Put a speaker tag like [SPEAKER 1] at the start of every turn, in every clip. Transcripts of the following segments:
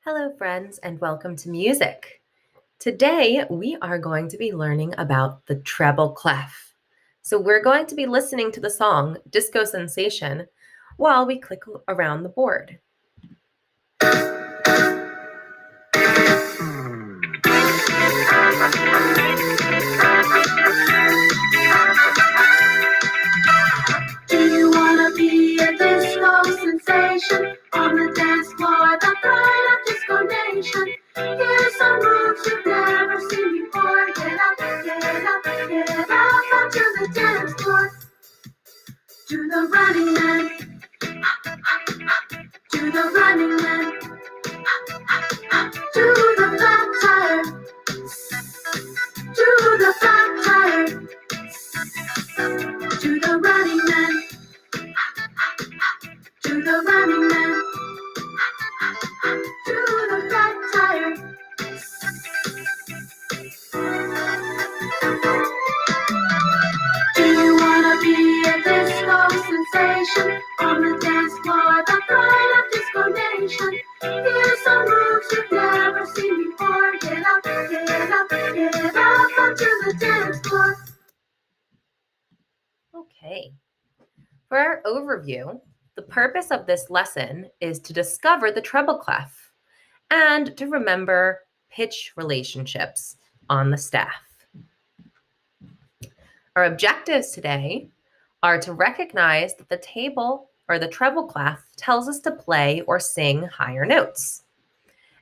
[SPEAKER 1] Hello, friends, and welcome to music. Today, we are going to be learning about the treble clef. So we're going to be listening to the song Disco Sensation while we click around the board.
[SPEAKER 2] Do you wanna be a disco sensation on the dance floor, the pride of disco nation? Here's some moves you've never seen before. Get up, get up, get up onto the dance floor. Do the running man, do the running man, do the flat tire, do the flat tire, do the running man, do the running man. Do the flat tire. Do you wanna be a disco sensation on the dance floor, the pride of disco nation? Here's some moves you've never seen before. Get up, get up, get up onto the dance floor.
[SPEAKER 1] Okay. For our overview, the purpose of this lesson is to discover the treble clef and to remember pitch relationships on the staff. Our objectives today are to recognize that the table or the treble clef tells us to play or sing higher notes,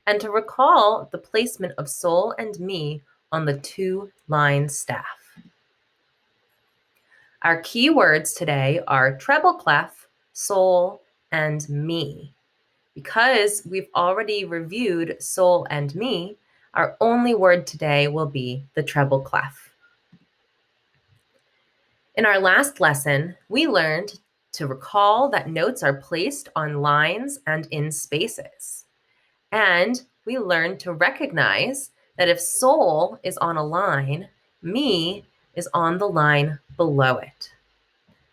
[SPEAKER 1] and to recall the placement of sol and mi on the two-line staff. Our key words today are treble clef, sol, and mi. Because we've already reviewed sol and mi, our only word today will be the treble clef. In our last lesson, we learned to recall that notes are placed on lines and in spaces. And we learned to recognize that if sol is on a line, mi is on the line below it.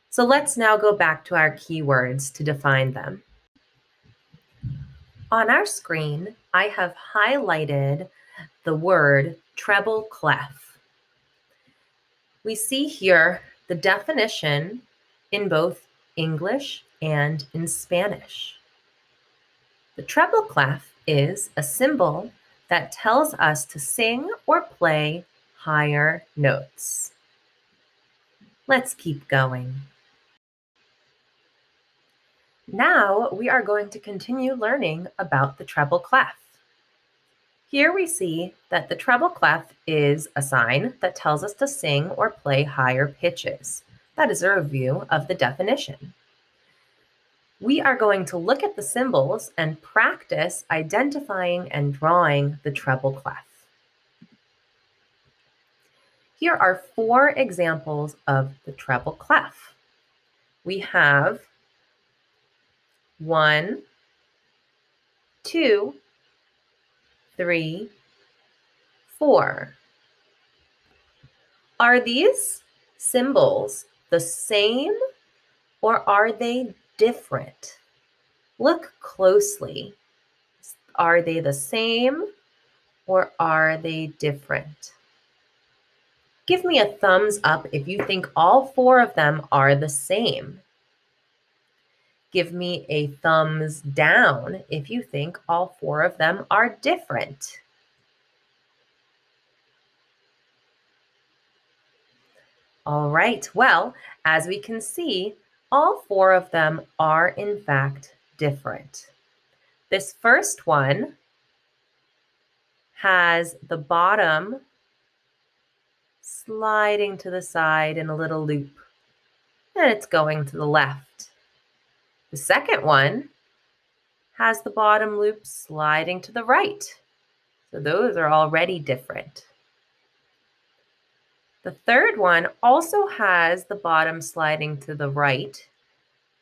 [SPEAKER 1] So let's now go back to our keywords to define them. On our screen, I have highlighted the word treble clef. We see here the definition in both English and in Spanish. The treble clef is a symbol that tells us to sing or play higher notes. Let's keep going. Now we are going to continue learning about the treble clef. Here we see that the treble clef is a sign that tells us to sing or play higher pitches. That is a review of the definition. We are going to look at the symbols and practice identifying and drawing the treble clef. Here are 4 examples of the treble clef. We have 1, 2, 3, 4. Are these symbols the same or are they different? Look closely. Are they the same or are they different? Give me a thumbs up if you think all 4 of them are the same. Give me a thumbs down if you think all 4 of them are different. All right, well, as we can see, all 4 of them are in fact different. This first one has the bottom sliding to the side in a little loop, and it's going to the left. The second one has the bottom loop sliding to the right. So those are already different. The third one also has the bottom sliding to the right,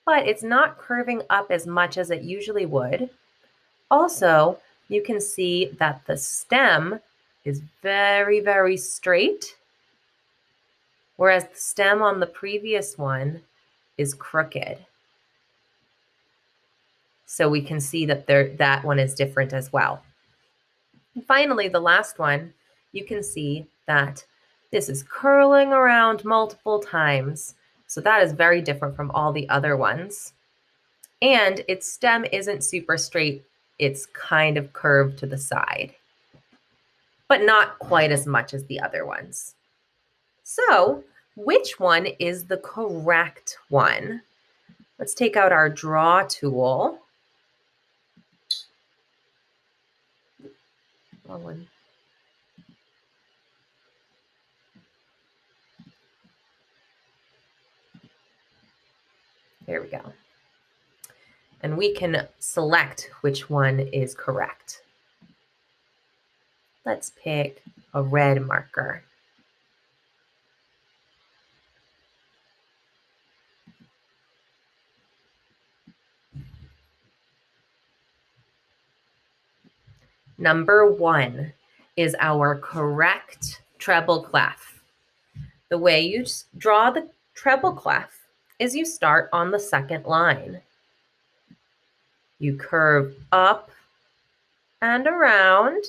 [SPEAKER 1] but it's not curving up as much as it usually would. Also, you can see that the stem is very, very straight, whereas the stem on the previous one is crooked. So we can see that that one is different as well. And finally, the last one, you can see that this is curling around multiple times. So that is very different from all the other ones. And its stem isn't super straight. It's kind of curved to the side, but not quite as much as the other ones. So which one is the correct one? Let's take out our draw tool. Wrong one. There we go. And we can select which one is correct. Let's pick a red marker. Number 1 is our correct treble clef. The way you draw the treble clef is you start on the second line. You curve up and around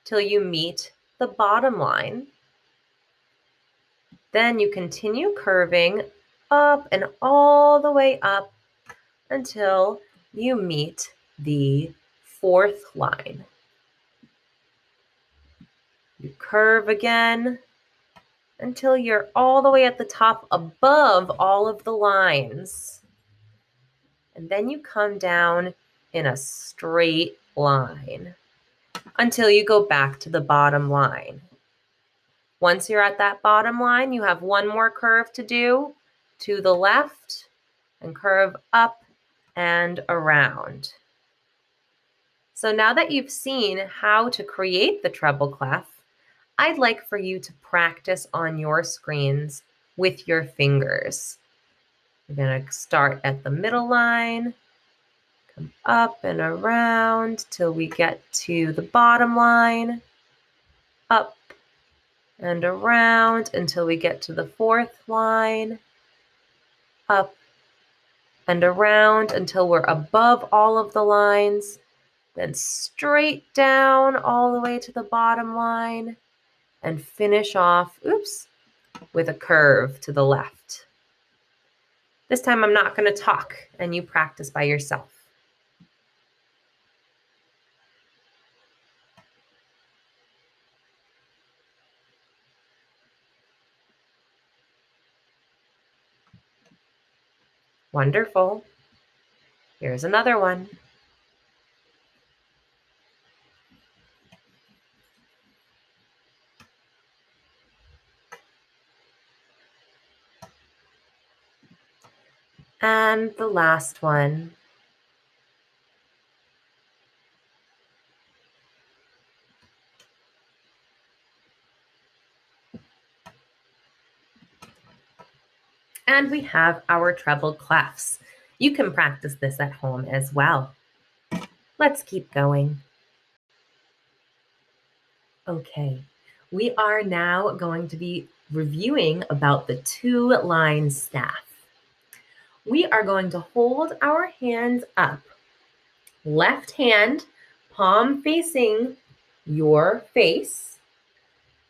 [SPEAKER 1] till you meet the bottom line. Then you continue curving up and all the way up until you meet the fourth line. You curve again until you're all the way at the top above all of the lines. And then you come down in a straight line until you go back to the bottom line. Once you're at that bottom line, you have one more curve to do to the left and curve up and around. So now that you've seen how to create the treble clef, I'd like for you to practice on your screens with your fingers. We're going to start at the middle line, come up and around till we get to the bottom line, up and around until we get to the fourth line, up and around until we're above all of the lines, then straight down all the way to the bottom line, and finish off, with a curve to the left. This time I'm not going to talk, and you practice by yourself. Wonderful. Here's another one. And the last one. And we have our treble clefs. You can practice this at home as well. Let's keep going. Okay, we are now going to be reviewing about the two-line staff. We are going to hold our hands up. Left hand, palm facing your face,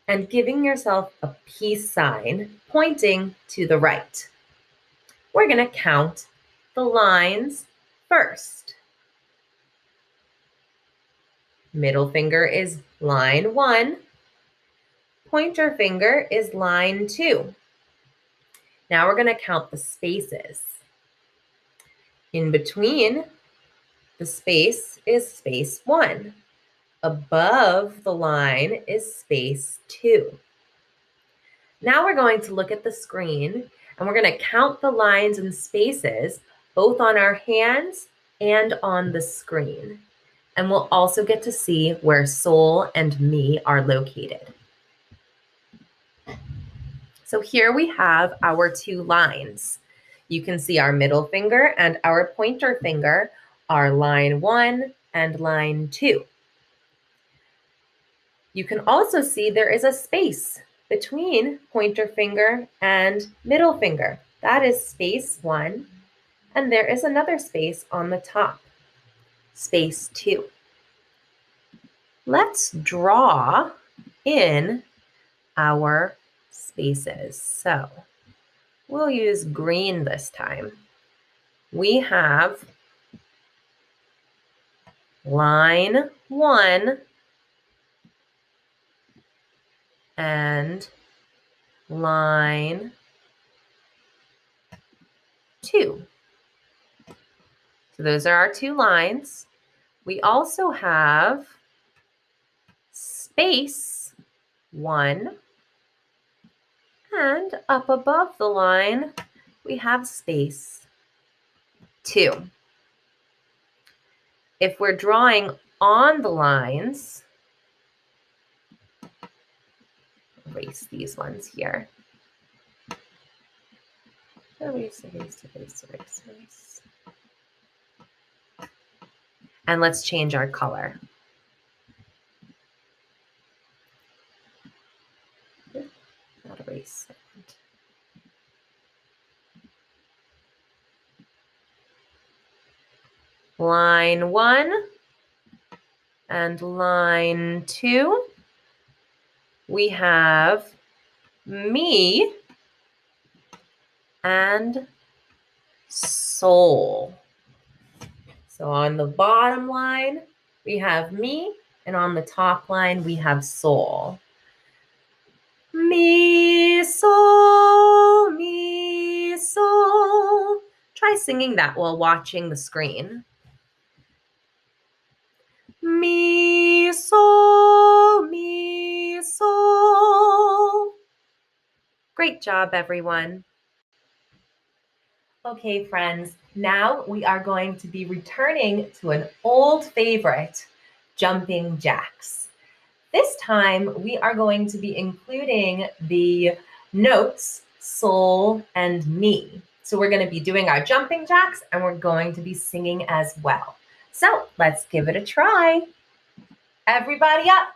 [SPEAKER 1] and giving yourself a peace sign pointing to the right. We're going to count the lines first. Middle finger is line 1. Pointer finger is line 2. Now we're going to count the spaces. In between the space is space 1. Above the line is space 2. Now we're going to look at the screen and we're going to count the lines and spaces both on our hands and on the screen. And we'll also get to see where Sol and me are located. So here we have our two lines. You can see our middle finger and our pointer finger are line 1 and line 2. You can also see there is a space between pointer finger and middle finger. That is space 1, and there is another space on the top. space 2. Let's draw in our spaces. So we'll use green this time. We have line 1 and line 2. So those are our 2 lines. We also have space 1, and up above the line, we have space 2. If we're drawing on the lines, erase these ones here. Erase, erase, erase, erase, erase. And let's change our color. Not erase. Line 1 and line 2, we have me and soul. So on the bottom line, we have me, and on the top line, we have soul. Mi, sol, mi, sol. Try singing that while watching the screen. Mi, sol, mi, sol. Great job, everyone. Okay, friends, now we are going to be returning to an old favorite, jumping jacks. This time, we are going to be including the notes, sol and mi. So we're going to be doing our jumping jacks, and we're going to be singing as well. So let's give it a try. Everybody up.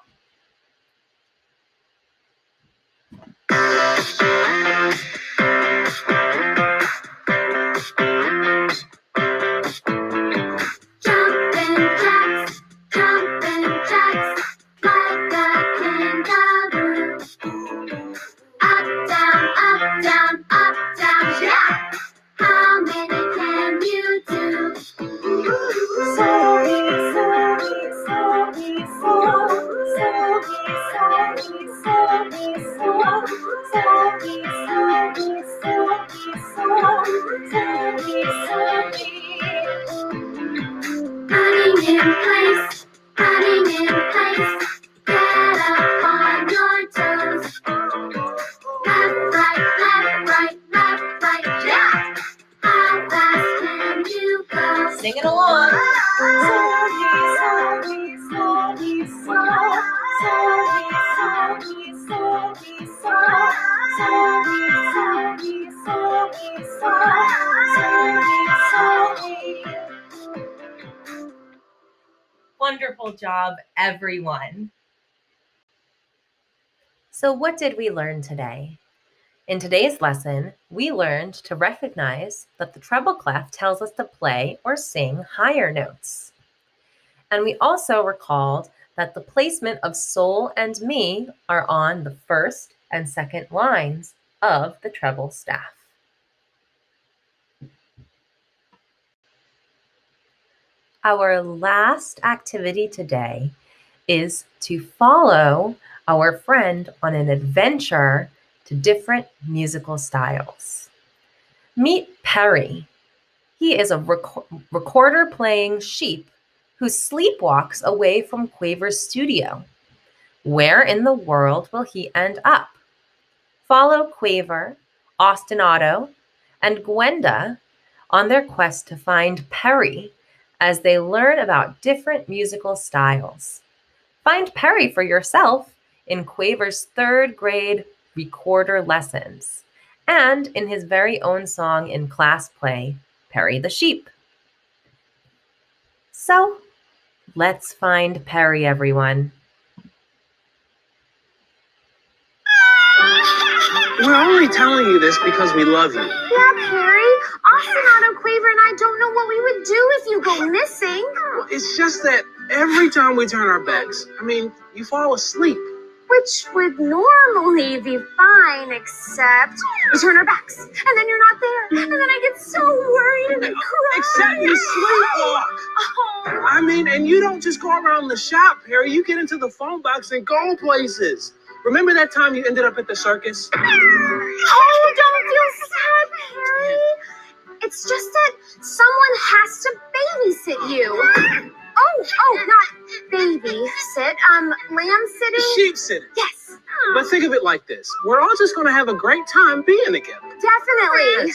[SPEAKER 1] Sing it along. Wonderful job, everyone. So what did we learn today? In today's lesson, we learned to recognize that the treble clef tells us to play or sing higher notes. And we also recalled that the placement of sol and mi are on the first and second lines of the treble staff. Our last activity today is to follow our friend on an adventure to different musical styles. Meet Perry. He is a recorder playing sheep who sleepwalks away from Quaver's studio. Where in the world will he end up? Follow Quaver, Ostinato, and Gwenda on their quest to find Perry as they learn about different musical styles. Find Perry for yourself in Quaver's 3rd grade recorder lessons and in his very own song in class play, Perry the Sheep. So, let's find Perry, everyone.
[SPEAKER 2] We're only telling you this because we love you.
[SPEAKER 3] Yeah, Perry. Austin, Otto, Quaver, and I don't know what we would do if you go missing.
[SPEAKER 2] Well, it's just that every time we turn our backs, you fall asleep.
[SPEAKER 3] Which would normally be fine, except we turn our backs, and then you're not there. And then I get so worried and I cry.
[SPEAKER 2] Except you sleepwalk.
[SPEAKER 3] Oh.
[SPEAKER 2] And you don't just go around the shop, Harry. You get into the phone box and go places. Remember that time you ended up at the circus?
[SPEAKER 3] Oh, don't feel sad, Perry. It's just that someone has to babysit you. Oh, not babysit. Lamb sitting?
[SPEAKER 2] Sheep sitting.
[SPEAKER 3] Yes.
[SPEAKER 2] But think of it like this. We're all just going to have a great time being together.
[SPEAKER 3] Definitely.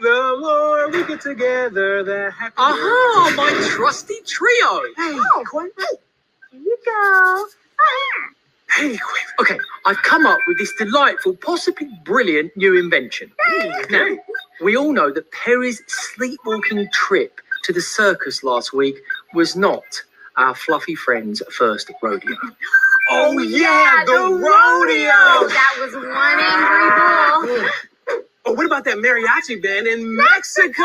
[SPEAKER 2] The more we get together, the happier.
[SPEAKER 4] Aha, my trusty trio.
[SPEAKER 2] Hey, Quinn.
[SPEAKER 3] Here you go.
[SPEAKER 4] Hey, Quinn. Okay, I've come up with this delightful, possibly brilliant new invention. Now, we all know that Perry's sleepwalking trip to the circus last week was not our fluffy friend's first rodeo.
[SPEAKER 2] Oh, yeah, the rodeo.
[SPEAKER 3] That was one angry bull.
[SPEAKER 2] Oh, what about that mariachi band in Mexico?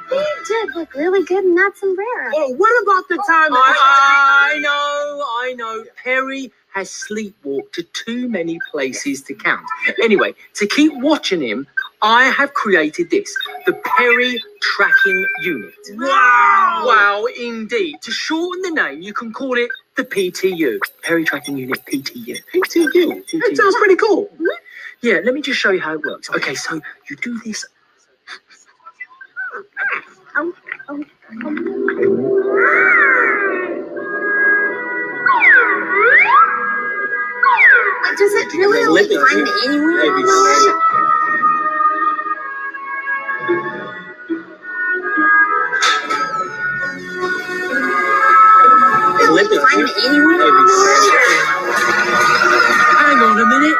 [SPEAKER 3] He did look really good in that sombrero.
[SPEAKER 2] Oh, what about the time
[SPEAKER 4] I know. Perry has sleepwalked to too many places to count. Anyway, to keep watching him, I have created this, the Perry Tracking Unit.
[SPEAKER 2] Wow!
[SPEAKER 4] Wow, indeed. To shorten the name, you can call it the PTU. Perry Tracking Unit, PTU.
[SPEAKER 2] PTU. That sounds pretty cool.
[SPEAKER 4] Yeah, let me just show you how it works. Okay, so you do this.
[SPEAKER 3] Does it really only find anywhere?
[SPEAKER 4] Hang on a minute.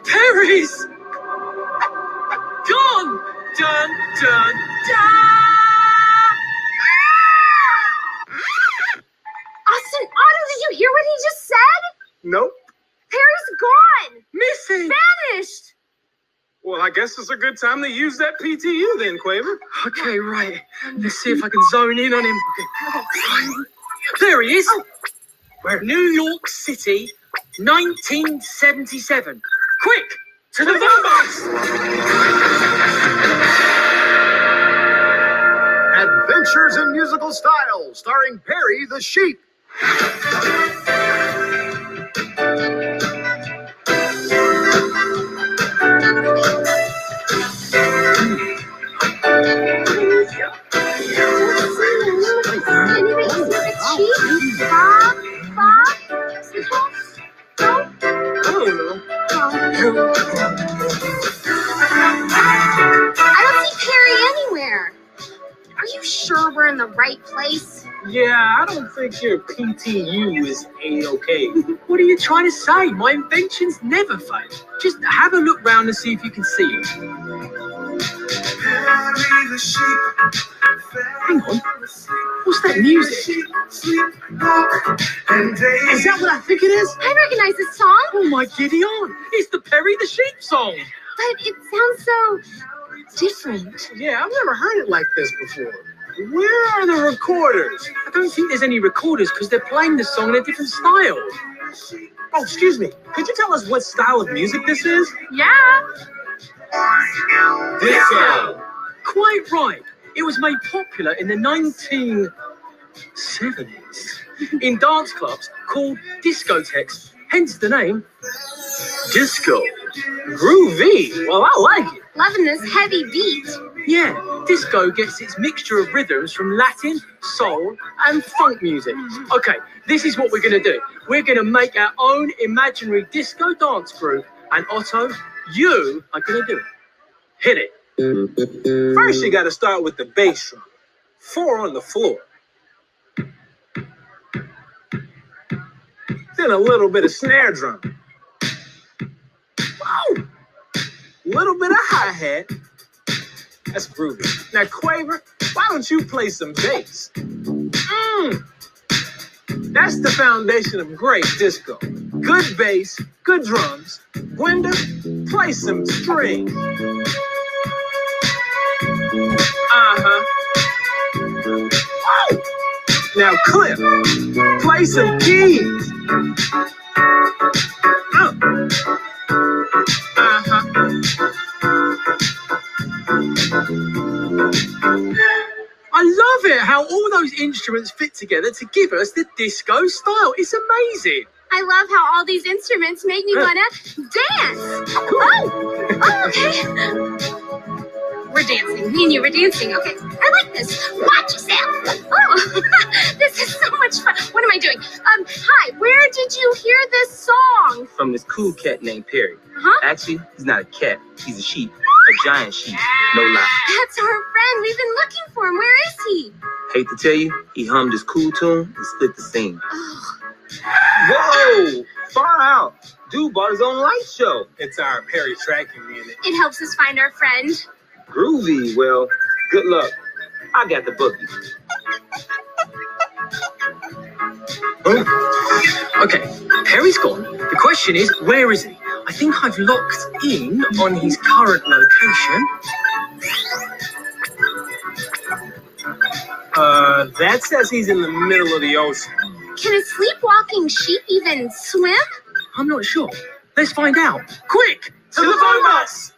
[SPEAKER 4] Perry's gone. Dun, dun, dun.
[SPEAKER 3] Austin, Otto, did you hear what he just said?
[SPEAKER 2] Nope.
[SPEAKER 3] Perry's gone.
[SPEAKER 4] Missing.
[SPEAKER 3] Vanished.
[SPEAKER 2] Well, I guess it's a good time to use that PTU then, Quaver.
[SPEAKER 4] Okay, right. Let's see if I can zone in on him. Okay. There he is. We're New York City, 1977. Quick, to the phone box.
[SPEAKER 5] Adventures in Musical Style, starring Perry the Sheep.
[SPEAKER 3] I don't see Perry anywhere. Are you sure we're in the right place?
[SPEAKER 2] Yeah, I don't think your PTU is A-okay.
[SPEAKER 4] What are you trying to say? My inventions never fail. Just have a look round and see if you can see it. Hang on. What's that music?
[SPEAKER 2] Is that what I think it is?
[SPEAKER 3] I recognize this song,
[SPEAKER 4] Oh my Gideon! It's the Perry the Sheep song.
[SPEAKER 3] but it sounds so different.
[SPEAKER 2] Yeah, I've never heard it like this before. Where are the recorders?
[SPEAKER 4] I don't think there's any recorders because they're playing the song in a different style.
[SPEAKER 2] Oh, excuse me. Could you tell us what style of music this is?
[SPEAKER 3] Yeah.
[SPEAKER 2] Disco.
[SPEAKER 4] Quite right. It was made popular in the 1970s in dance clubs called discotheques, hence the name disco.
[SPEAKER 2] Groovy. Well, I like it.
[SPEAKER 3] Loving this heavy beat.
[SPEAKER 4] Yeah, disco gets its mixture of rhythms from Latin, soul, and funk music. Okay, this is what we're going to do. We're going to make our own imaginary disco dance group, and Otto, you are going to do it. Hit it.
[SPEAKER 2] First, you got to start with the bass drum. 4 on the floor. Then a little bit of snare drum. Wow. Little bit of hi-hat. That's groovy. Now, Quaver, why don't you play some bass? That's the foundation of great disco.
[SPEAKER 6] Good bass, good drums. Gwenda, play some strings. Uh-huh. Oh! Now, Cliff, play some keys. Uh-huh. I love it how all those instruments fit together to give us the disco style. It's amazing.
[SPEAKER 3] I love how all these instruments make me want to dance. Oh, okay. We're dancing. Me and you were dancing. Okay, I like this. Watch yourself. Oh, this is so much fun. What am I doing? Hi, where did you hear this song?
[SPEAKER 7] From this cool cat named Perry.
[SPEAKER 3] Huh?
[SPEAKER 7] Actually, he's not a cat. He's a sheep. A giant sheep. No lie.
[SPEAKER 3] That's our friend. We've been looking for him. Where is he?
[SPEAKER 7] Hate to tell you, he hummed his cool tune and split the scene.
[SPEAKER 3] Oh.
[SPEAKER 7] Whoa! Far out. Dude bought his own light show.
[SPEAKER 6] It's our Perry tracking unit.
[SPEAKER 3] It helps us find our friend.
[SPEAKER 7] Groovy. Well, good luck. I got the bookie.
[SPEAKER 4] Oh. Okay, Perry's gone. The question is, where is he? I think I've locked in on his current location.
[SPEAKER 6] That says he's in the middle of the ocean.
[SPEAKER 3] Can a sleepwalking sheep even swim?
[SPEAKER 4] I'm not sure. Let's find out. Quick!
[SPEAKER 6] To the phone bus!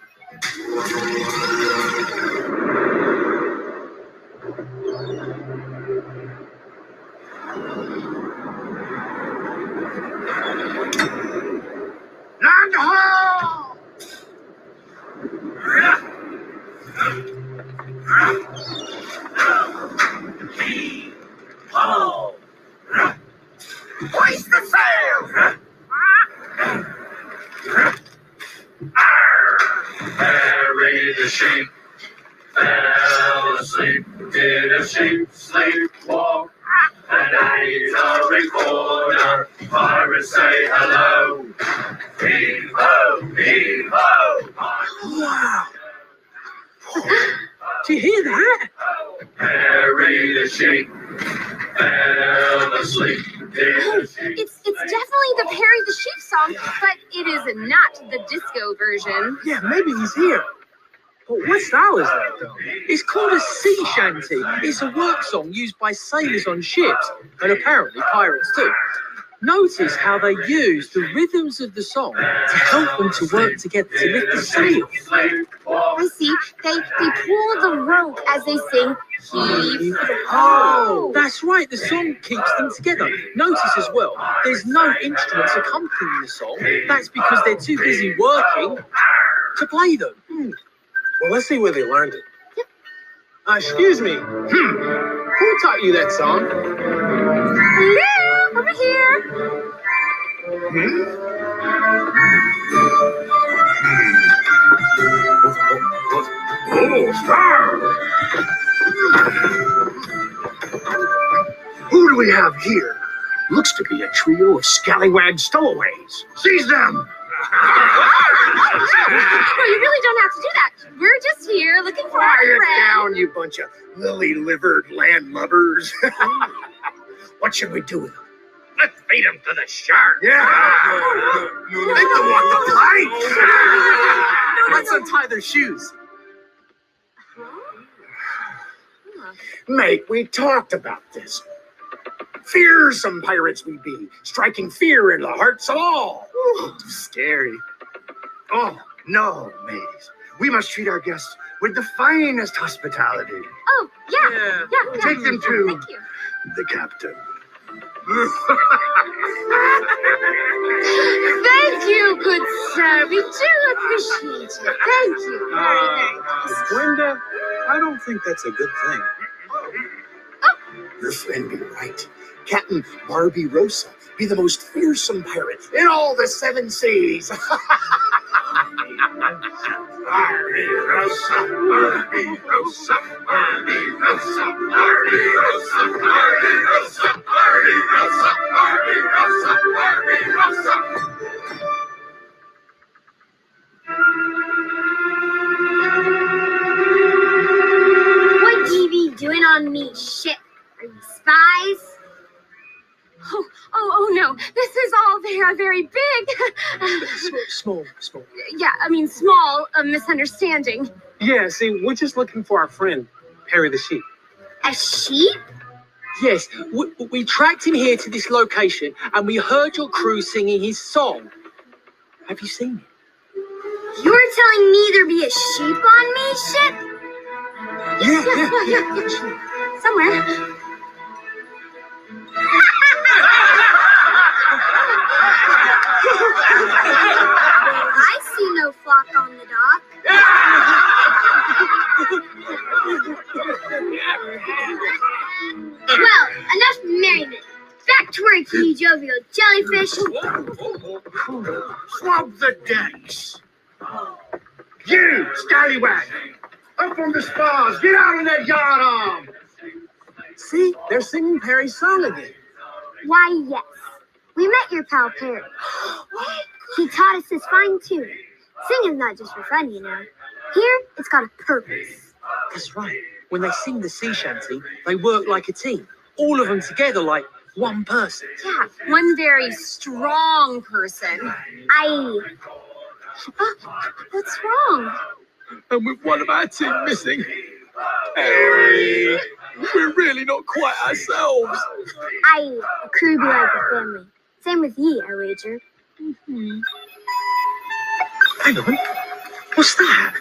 [SPEAKER 5] Land ho!
[SPEAKER 6] Oh!
[SPEAKER 5] Hoist the sail!
[SPEAKER 2] Harry the sheep fell asleep. Did a sheep sleepwalk? And he's a recorder. Pirates say hello. Heave ho, heave ho.
[SPEAKER 4] Wow! Do you hear that?
[SPEAKER 2] Harry the sheep fell asleep.
[SPEAKER 3] It's definitely the Perry the Sheep song, but it is not the disco version.
[SPEAKER 6] Yeah, maybe he's here. But what style is that, though?
[SPEAKER 4] It's called a sea shanty. It's a work song used by sailors on ships, and apparently pirates too. Notice how they use the rhythms of the song to help them to work together to lift the sail.
[SPEAKER 3] I see. They pull the rope as they sing heave ho.
[SPEAKER 4] Oh, that's right. The song keeps them together. Notice as well, there's no instruments accompanying the song. That's because they're too busy working to play them.
[SPEAKER 6] Well, let's see where they learned it. Excuse me. Who taught you that song?
[SPEAKER 3] Hello, over here.
[SPEAKER 5] Who do we have here? Looks to be a trio of scallywag stowaways. Seize them!
[SPEAKER 3] No, you really don't have to do that. We're just here looking for our
[SPEAKER 5] Quiet
[SPEAKER 3] friend.
[SPEAKER 5] down, you bunch of lily-livered landlubbers. What should we do with them? Let's feed them to the shark. Yeah. Make them walk the plank.
[SPEAKER 6] Let's untie their shoes.
[SPEAKER 5] Mate, we talked about this. Fearsome pirates we be, striking fear into the hearts of all. Ooh, scary. Oh, no, mateys. We must treat our guests with the finest hospitality.
[SPEAKER 3] Oh, yeah.
[SPEAKER 5] Take them to
[SPEAKER 3] Thank you.
[SPEAKER 5] the captain.
[SPEAKER 3] Thank you, good sir. We do appreciate it. Thank you. Very, very nice.
[SPEAKER 6] Gwenda, I don't think that's a good thing.
[SPEAKER 5] Your friend be right. Captain Barbie Rosa be the most fearsome pirate in all the 7 seas. Barbie Rosa, Barbie Rosa, Barbie Rosa, Barbie Rosa, Barbie Rosa, Barbie Rosa, Barbie Rosa, Barbie Rosa.
[SPEAKER 3] What you be doing on me ship? Are you spies? Oh no, this is all very, very big.
[SPEAKER 6] Small.
[SPEAKER 3] Yeah, I mean, small, a misunderstanding.
[SPEAKER 6] Yeah, see, we're just looking for our friend, Perry the sheep.
[SPEAKER 3] A sheep?
[SPEAKER 6] Yes, we tracked him here to this location, and we heard your crew singing his song. Have you seen it?
[SPEAKER 3] You're telling me there be a sheep on me, ship?
[SPEAKER 6] Yeah.
[SPEAKER 3] Somewhere. I see no flock on the dock. Well, enough merriment. Back to work, you jovial jellyfish.
[SPEAKER 5] Swab the decks. You, scallywag! Up on the spars! Get out on that yard arm!
[SPEAKER 6] See, they're singing Perry's song again.
[SPEAKER 3] Why, yes. We met your pal Perry. He taught us this fine tune. Singing's not just for fun, you know. Here, it's got a purpose.
[SPEAKER 6] That's right. When they sing the sea shanty, they work like a team. All of them together like one person.
[SPEAKER 3] Yeah, one very strong person. What's wrong?
[SPEAKER 6] And with one of our team missing, Perry, we're really not quite ourselves.
[SPEAKER 3] A crew be like a family. Same with ye, I wager.
[SPEAKER 6] Hang on. What's that?